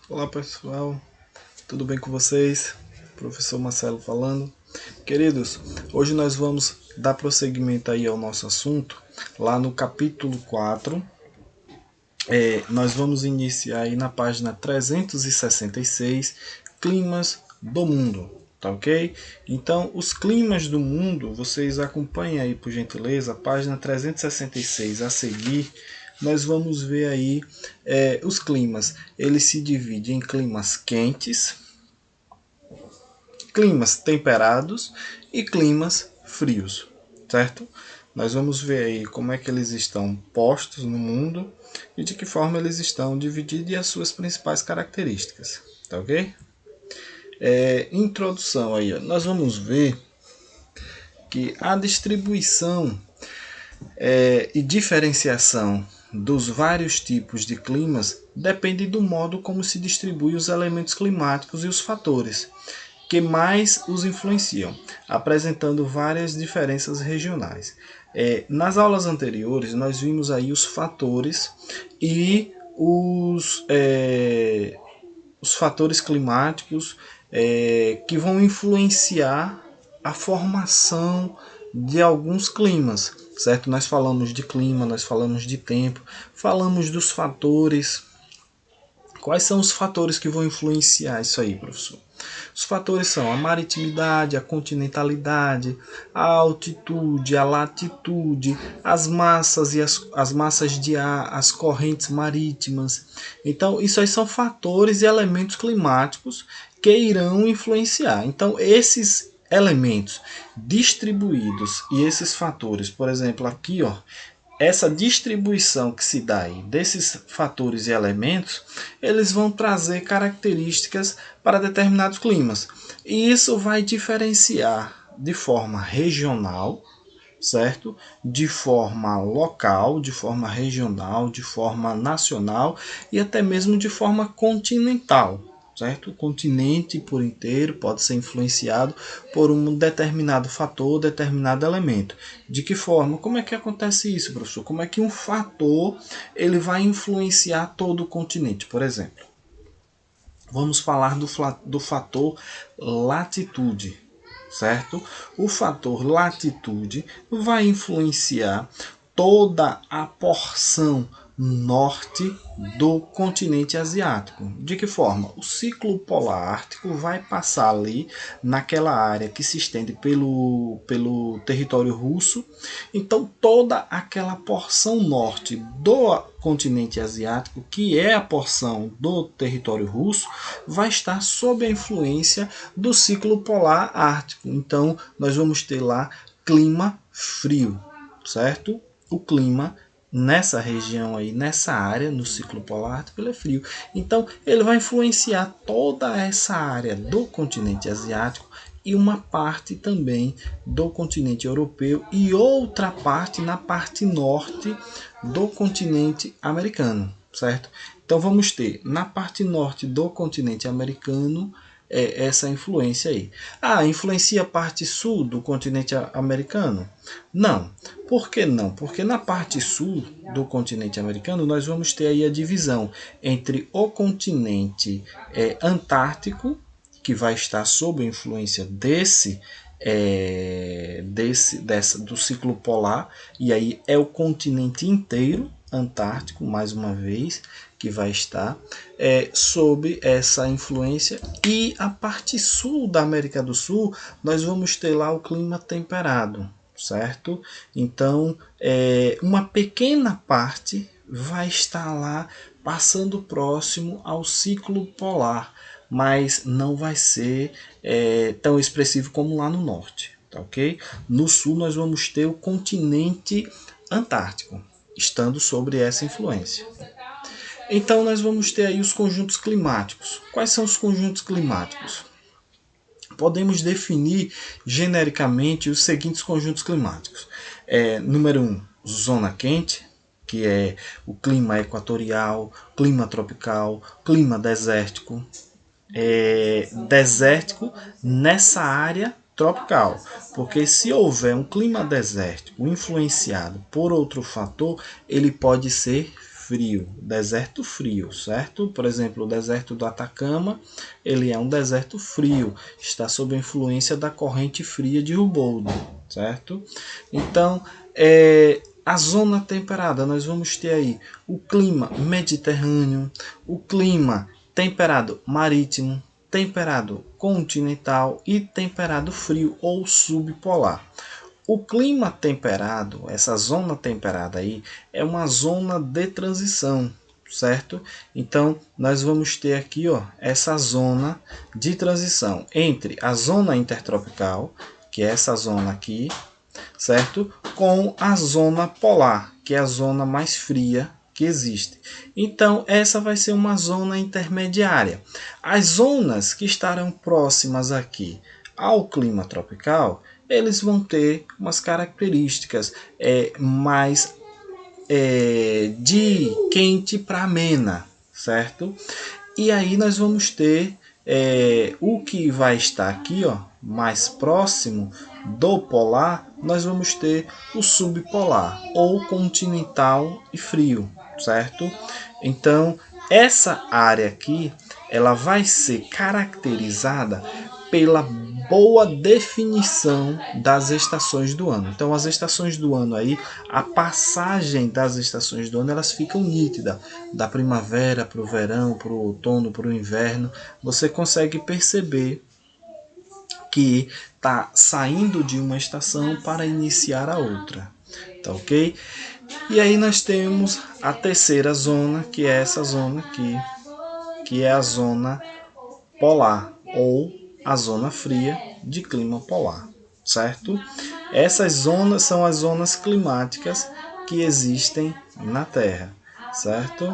Olá pessoal, tudo bem com vocês? Professor Marcelo falando. Queridos, hoje nós vamos dar prosseguimento aí ao nosso assunto, lá no capítulo 4. Nós vamos iniciar aí na página 366, climas do mundo, tá ok? Então, os climas do mundo, vocês acompanhem aí por gentileza, a página 366 a seguir. Nós vamos ver aí os climas. Ele se divide em climas quentes, climas temperados e climas frios, certo? Nós vamos ver aí como é que eles estão postos no mundo e de que forma eles estão divididos e as suas principais características, tá ok? Introdução aí, ó. Nós vamos ver que a distribuição e diferenciação dos vários tipos de climas depende do modo como se distribui os elementos climáticos e os fatores que mais os influenciam, apresentando várias diferenças regionais. Nas aulas anteriores, nós vimos aí os fatores e os fatores climáticos que vão influenciar a formação de alguns climas, certo? Nós falamos de clima, nós falamos de tempo, falamos dos fatores. Quais são os fatores que vão influenciar isso aí, professor? Os fatores são a maritimidade, a continentalidade, a altitude, a latitude, as massas e as massas de ar, as correntes marítimas. Então, isso aí são fatores e elementos climáticos que irão influenciar. Então, esses elementos distribuídos e esses fatores, por exemplo, aqui, ó, essa distribuição que se dá aí desses fatores e elementos, eles vão trazer características para determinados climas. E isso vai diferenciar de forma regional, certo? De forma local, de forma regional, de forma nacional e até mesmo de forma continental, certo? O continente por inteiro pode ser influenciado por um determinado fator, determinado elemento. De que forma? Como é que acontece isso, professor? Como é que um fator ele vai influenciar todo o continente, por exemplo? Vamos falar do fator latitude, certo? O fator latitude vai influenciar toda a porção norte do continente asiático. De que forma? O ciclo polar ártico vai passar ali naquela área que se estende pelo território russo. Então, toda aquela porção norte do continente asiático, que é a porção do território russo, vai estar sob a influência do ciclo polar ártico. Então, nós vamos ter lá clima frio, certo? O clima nessa região aí, nessa área, no ciclo polar ártico, ele é frio. Então, ele vai influenciar toda essa área do continente asiático e uma parte também do continente europeu e outra parte na parte norte do continente americano, certo? Então vamos ter na parte norte do continente americano essa influência aí. Influencia a parte sul do continente americano? Não. Por que não? Porque na parte sul do continente americano nós vamos ter aí a divisão entre o continente antártico, que vai estar sob a influência do ciclo polar, e aí é o continente inteiro antártico, mais uma vez, que vai estar sob essa influência. E a parte sul da América do Sul, nós vamos ter lá o clima temperado, certo? Então, uma pequena parte vai estar lá passando próximo ao ciclo polar, mas não vai ser tão expressivo como lá no norte, tá ok? No sul nós vamos ter o continente antártico, estando sobre essa influência. Então nós vamos ter aí os conjuntos climáticos. Quais são os conjuntos climáticos? Podemos definir genericamente os seguintes conjuntos climáticos. Número 1, zona quente, que é o clima equatorial, clima tropical, clima desértico. Desértico nessa área tropical, porque se houver um clima desértico influenciado por outro fator, ele pode ser frio, certo? Por exemplo, o deserto do Atacama, ele é um deserto frio, está sob a influência da corrente fria de Humboldt, certo? Então, a zona temperada, nós vamos ter aí o clima mediterrâneo, o clima temperado marítimo, temperado continental e temperado frio ou subpolar. O clima temperado, essa zona temperada aí, é uma zona de transição, certo? Então, nós vamos ter aqui, ó, essa zona de transição entre a zona intertropical, que é essa zona aqui, certo? Com a zona polar, que é a zona mais fria que existe. Então, essa vai ser uma zona intermediária. As zonas que estarão próximas aqui ao clima tropical, eles vão ter umas características mais de quente para amena, certo? E aí nós vamos ter o que vai estar aqui, ó, mais próximo do polar, nós vamos ter o subpolar ou continental e frio, certo? Então, essa área aqui, ela vai ser caracterizada pela boa definição das estações do ano. Então, as estações do ano aí, a passagem das estações do ano, elas ficam nítidas. Da primavera para o verão, para o outono, para o inverno, você consegue perceber que está saindo de uma estação para iniciar a outra. Tá ok? E aí nós temos a terceira zona, que é essa zona aqui, que é a zona polar ou a zona fria de clima polar, certo? Essas zonas são as zonas climáticas que existem na Terra, certo?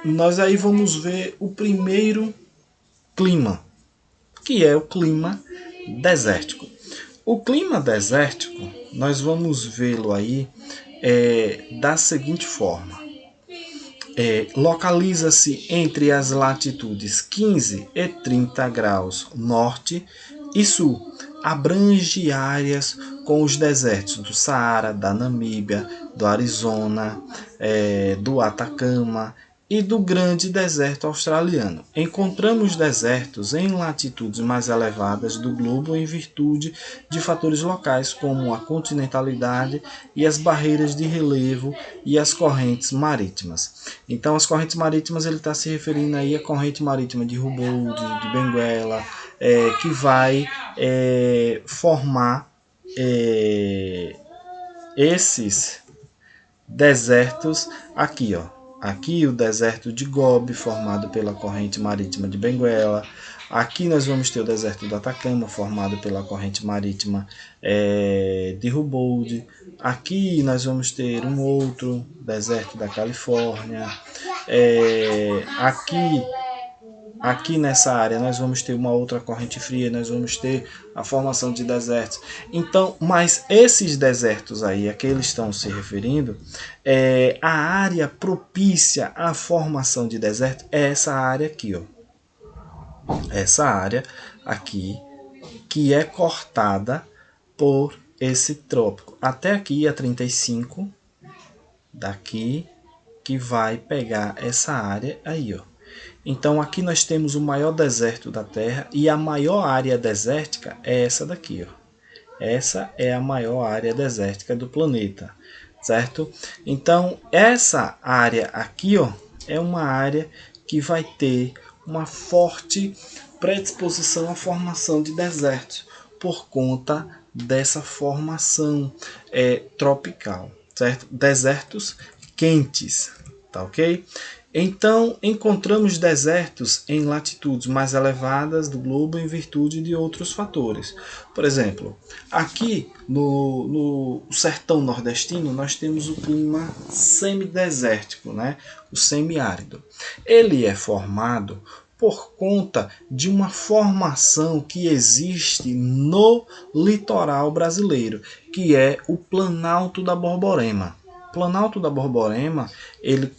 Nós aí vamos ver o primeiro clima, que é o clima desértico. O clima desértico, nós vamos vê-lo aí da seguinte forma. Localiza-se entre as latitudes 15 e 30 graus norte e sul. Abrange áreas com os desertos do Saara, da Namíbia, do Arizona, do Atacama e do Grande Deserto Australiano. Encontramos desertos em latitudes mais elevadas do globo em virtude de fatores locais como a continentalidade e as barreiras de relevo e as correntes marítimas. Então, as correntes marítimas, ele está se referindo aí à corrente marítima de Humboldt, de Benguela, que vai formar esses desertos aqui, ó. Aqui o deserto de Gobi, formado pela corrente marítima de Benguela. Aqui nós vamos ter o deserto do Atacama, formado pela corrente marítima de Humboldt. Aqui nós vamos ter um outro deserto da Califórnia. Aqui nessa área nós vamos ter uma outra corrente fria, nós vamos ter a formação de desertos. Então, mas esses desertos aí, a que eles estão se referindo, a área propícia à formação de deserto é essa área aqui, ó. Essa área aqui, que é cortada por esse trópico. Até aqui a 35, daqui que vai pegar essa área aí, ó. Então aqui nós temos o maior deserto da Terra e a maior área desértica é essa daqui, ó. Essa é a maior área desértica do planeta, certo? Então essa área aqui, ó, é uma área que vai ter uma forte predisposição à formação de desertos por conta dessa formação tropical, certo? Desertos quentes, tá ok? Então, encontramos desertos em latitudes mais elevadas do globo em virtude de outros fatores. Por exemplo, aqui no sertão nordestino, nós temos o clima semidesértico, né? O semiárido. Ele é formado por conta de uma formação que existe no litoral brasileiro, que é o Planalto da Borborema. Planalto da Borborema, ele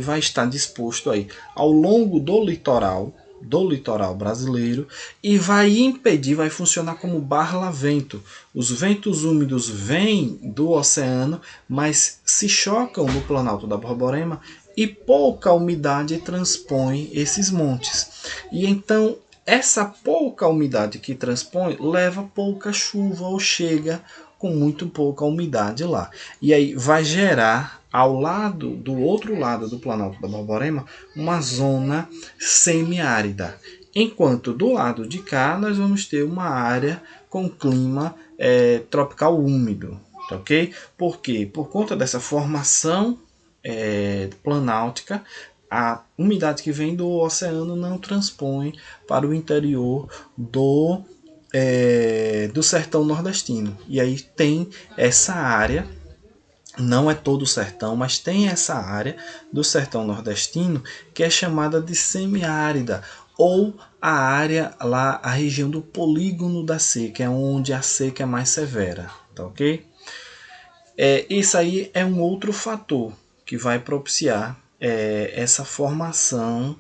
vai estar disposto aí ao longo do litoral do litoral brasileiro e vai impedir, vai funcionar como barla-vento. Os ventos úmidos vêm do oceano, mas se chocam no Planalto da Borborema e pouca umidade transpõe esses montes. E então essa pouca umidade que transpõe leva pouca chuva ou chega com muito pouca umidade lá. E aí vai gerar ao lado do outro lado do Planalto da Borborema uma zona semiárida. Enquanto do lado de cá nós vamos ter uma área com clima tropical úmido, tá ok? Por quê? Por conta dessa formação planáltica, a umidade que vem do oceano não transpõe para o interior do sertão nordestino. E aí tem essa área, não é todo o sertão, mas tem essa área do sertão nordestino que é chamada de semiárida, ou a área lá, a região do polígono da seca, é onde a seca é mais severa, tá ok? Isso aí é um outro fator que vai propiciar essa formação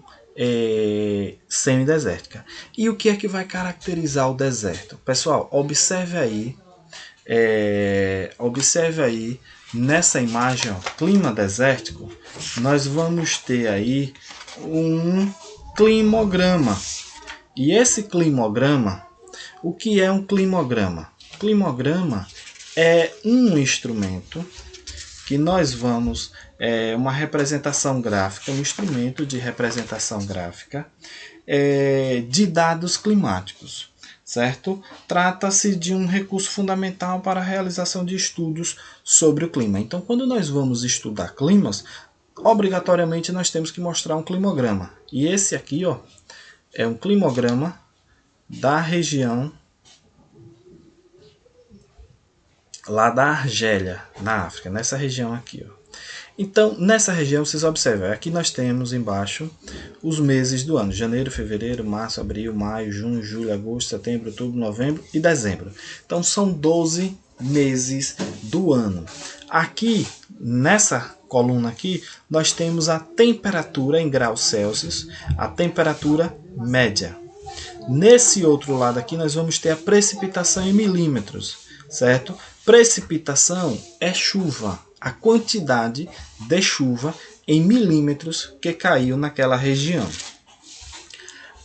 semidesértica. E o que é que vai caracterizar o deserto? Pessoal, observe aí nessa imagem, ó, clima desértico, nós vamos ter aí um climograma. E esse climograma, o que é um climograma? Climograma é um instrumento que nós vamos, uma representação gráfica, um instrumento de representação gráfica de dados climáticos, certo? Trata-se de um recurso fundamental para a realização de estudos sobre o clima. Então, quando nós vamos estudar climas, obrigatoriamente nós temos que mostrar um climograma. E esse aqui, ó, é um climograma da região lá da Argélia, na África, nessa região aqui, ó. Então, nessa região, vocês observam, aqui nós temos embaixo os meses do ano: janeiro, fevereiro, março, abril, maio, junho, julho, agosto, setembro, outubro, novembro e dezembro. Então, são 12 meses do ano. Aqui, nessa coluna aqui, nós temos a temperatura em graus Celsius, a temperatura média. Nesse outro lado aqui, nós vamos ter a precipitação em milímetros, certo? Precipitação é chuva, a quantidade de chuva em milímetros que caiu naquela região.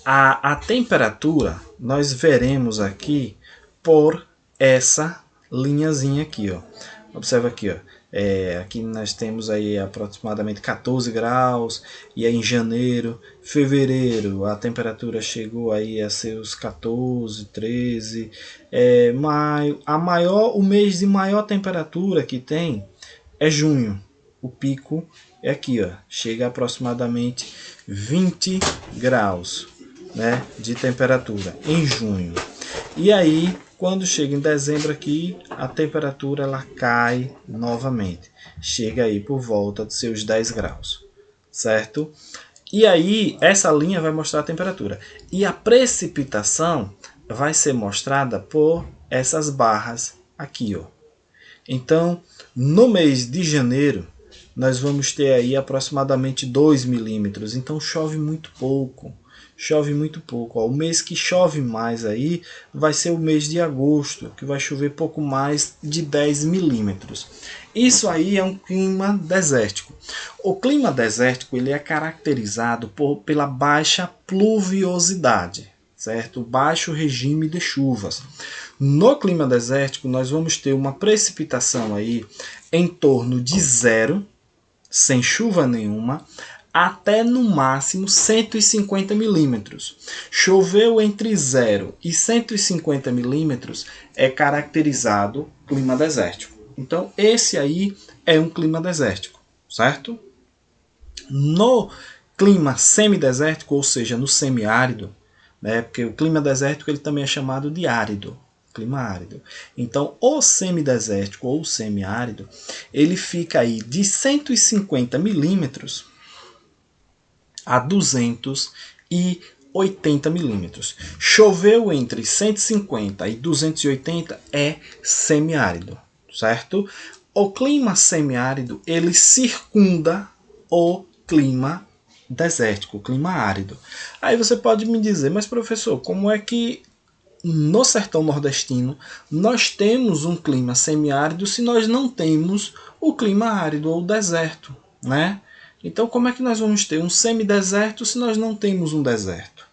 A temperatura nós veremos aqui por essa linhazinha aqui, ó. Observa aqui, ó. Aqui nós temos aí aproximadamente 14 graus, e aí em janeiro, fevereiro a temperatura chegou aí a seus 14, 13, maio, o mês de maior temperatura que tem é junho. O pico é aqui, ó, chega a aproximadamente 20 graus, né, de temperatura em junho. E aí, quando chega em dezembro aqui, a temperatura ela cai novamente. Chega aí por volta de seus 10 graus, certo? E aí, essa linha vai mostrar a temperatura. E a precipitação vai ser mostrada por essas barras aqui, ó. Então, no mês de janeiro, nós vamos ter aí aproximadamente 2 milímetros. Então, chove muito pouco. Chove muito pouco. Ó, o mês que chove mais aí vai ser o mês de agosto, que vai chover pouco mais de 10 milímetros. Isso aí é um clima desértico. O clima desértico ele é caracterizado pela baixa pluviosidade, certo? Baixo regime de chuvas. No clima desértico, nós vamos ter uma precipitação aí em torno de zero, sem chuva nenhuma, até no máximo 150 milímetros. Choveu entre 0 e 150 milímetros é caracterizado clima desértico. Então, esse aí é um clima desértico, certo? No clima semidesértico, ou seja, no semiárido, né, porque o clima desértico ele também é chamado de árido, clima árido. Então, o semidesértico ou semiárido, ele fica aí de 150 milímetros a 280 milímetros. Choveu entre 150 e 280 é semiárido, certo? O clima semiárido ele circunda o clima desértico, clima árido. Aí você pode me dizer, mas professor, como é que no sertão nordestino nós temos um clima semiárido se nós não temos o clima árido ou deserto, né? Então como é que nós vamos ter um semideserto se nós não temos um deserto?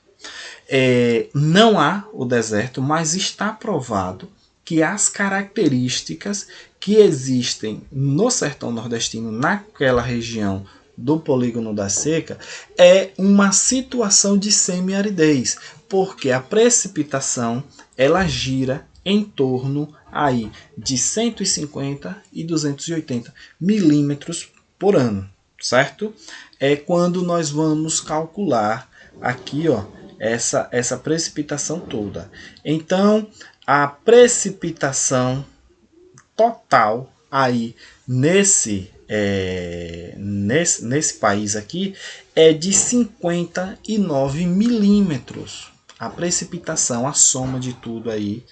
Não há o deserto, mas está provado que as características que existem no sertão nordestino, naquela região do polígono da seca, é uma situação de semiaridez, porque a precipitação ela gira em torno aí de 150 e 280 milímetros por ano, certo? É quando nós vamos calcular aqui, ó, essa precipitação toda. Então, a precipitação total aí nesse país aqui é de 59 milímetros. A precipitação, a soma de tudo aí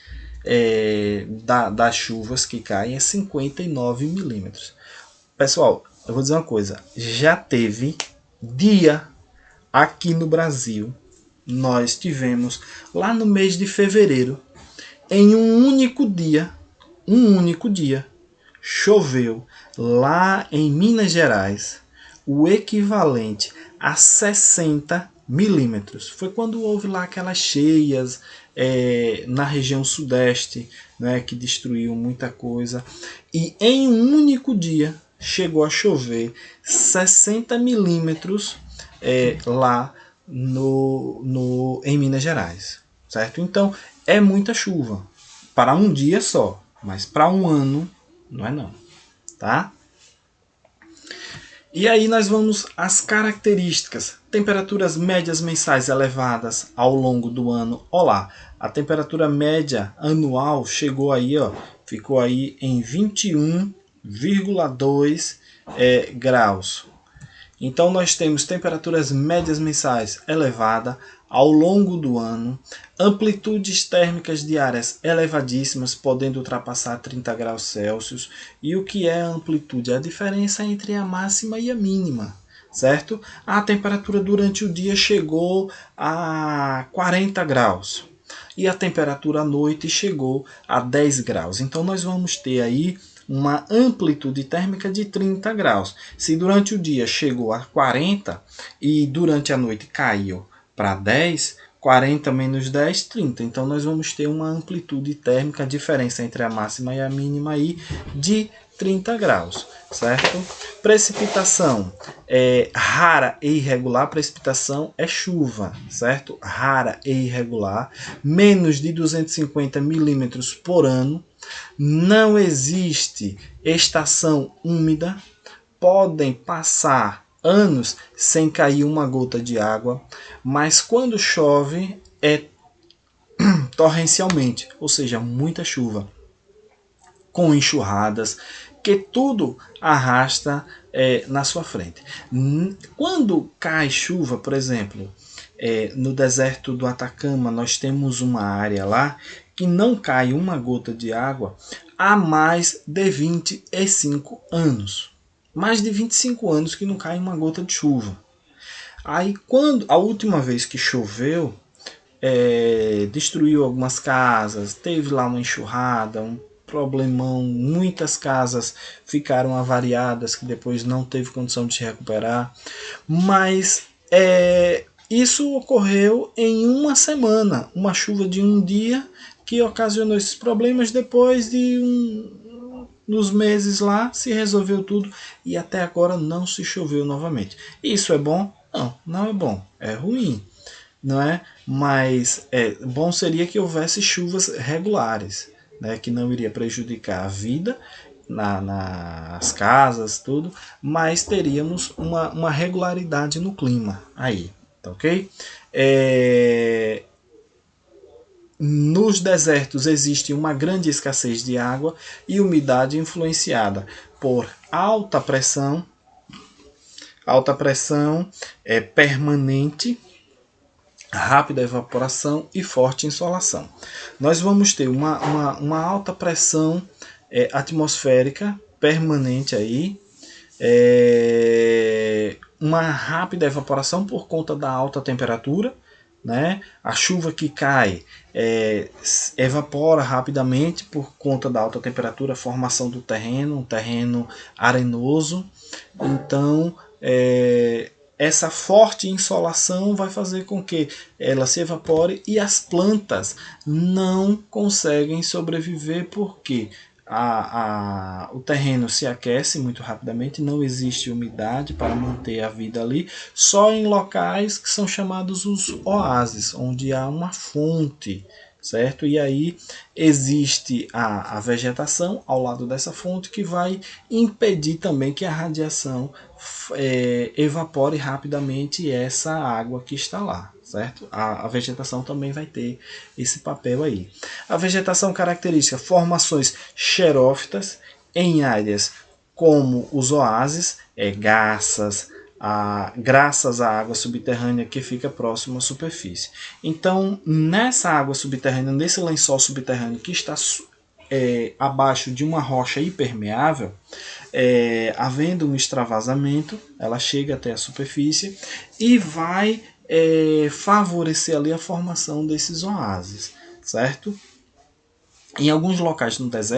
das chuvas que caem é 59 milímetros. Pessoal, eu vou dizer uma coisa, já teve dia aqui no Brasil, nós tivemos lá no mês de fevereiro, em um único dia, choveu lá em Minas Gerais o equivalente a 60 milímetros. Foi quando houve lá aquelas cheias na região sudeste, né, que destruiu muita coisa. E em um único dia chegou a chover 60 milímetros lá em Minas Gerais, certo? Então é muita chuva para um dia só, mas para um ano não é não, tá? E aí nós vamos às características. Temperaturas médias mensais elevadas ao longo do ano. Olá, a temperatura média anual chegou aí, ó, ficou aí em 21,2 graus. Então nós temos temperaturas médias mensais elevadas ao longo do ano, amplitudes térmicas diárias elevadíssimas, podendo ultrapassar 30 graus Celsius. E o que é a amplitude? A diferença entre a máxima e a mínima, certo? A temperatura durante o dia chegou a 40 graus e a temperatura à noite chegou a 10 graus. Então nós vamos ter aí uma amplitude térmica de 30 graus. Se durante o dia chegou a 40 e durante a noite caiu para 10, 40 menos 10, 30. Então nós vamos ter uma amplitude térmica, a diferença entre a máxima e a mínima aí, de 30 graus, certo? Precipitação rara e irregular. Precipitação é chuva, certo? Rara e irregular, menos de 250 milímetros por ano. Não existe estação úmida, podem passar anos sem cair uma gota de água, mas quando chove é torrencialmente, ou seja, muita chuva, com enxurradas, que tudo arrasta na sua frente. Quando cai chuva, por exemplo, no deserto do Atacama, nós temos uma área lá que não cai uma gota de água há mais de 25 anos. Mais de 25 anos que não cai uma gota de chuva. Aí, quando a última vez que choveu, destruiu algumas casas, teve lá uma enxurrada, um problemão, muitas casas ficaram avariadas que depois não teve condição de se recuperar, mas isso ocorreu em uma semana, uma chuva de um dia que ocasionou esses problemas. Depois de nos meses lá se resolveu tudo e até agora não se choveu novamente. Isso é bom? Não, não é bom, é ruim, não é? Mas bom seria que houvesse chuvas regulares, né, que não iria prejudicar a vida nas casas, tudo, mas teríamos uma regularidade no clima aí, tá ok? Nos desertos existe uma grande escassez de água e umidade influenciada por alta pressão permanente, rápida evaporação e forte insolação. Nós vamos ter uma alta pressão atmosférica permanente aí, uma rápida evaporação por conta da alta temperatura, né? A chuva que cai evapora rapidamente por conta da alta temperatura, a formação do terreno, um terreno arenoso. Então, essa forte insolação vai fazer com que ela se evapore e as plantas não conseguem sobreviver porque o terreno se aquece muito rapidamente, não existe umidade para manter a vida ali, só em locais que são chamados os oásis, onde há uma fonte, certo? E aí existe a vegetação ao lado dessa fonte que vai impedir também que a radiação evapore rapidamente essa água que está lá, certo? A vegetação também vai ter esse papel aí. A vegetação característica, formações xerófitas em áreas como os oásis, garças, graças à água subterrânea que fica próximo à superfície. Então, nessa água subterrânea, nesse lençol subterrâneo que está abaixo de uma rocha impermeável, havendo um extravasamento, ela chega até a superfície e vai favorecer ali a formação desses oásis, certo? Em alguns locais no deserto,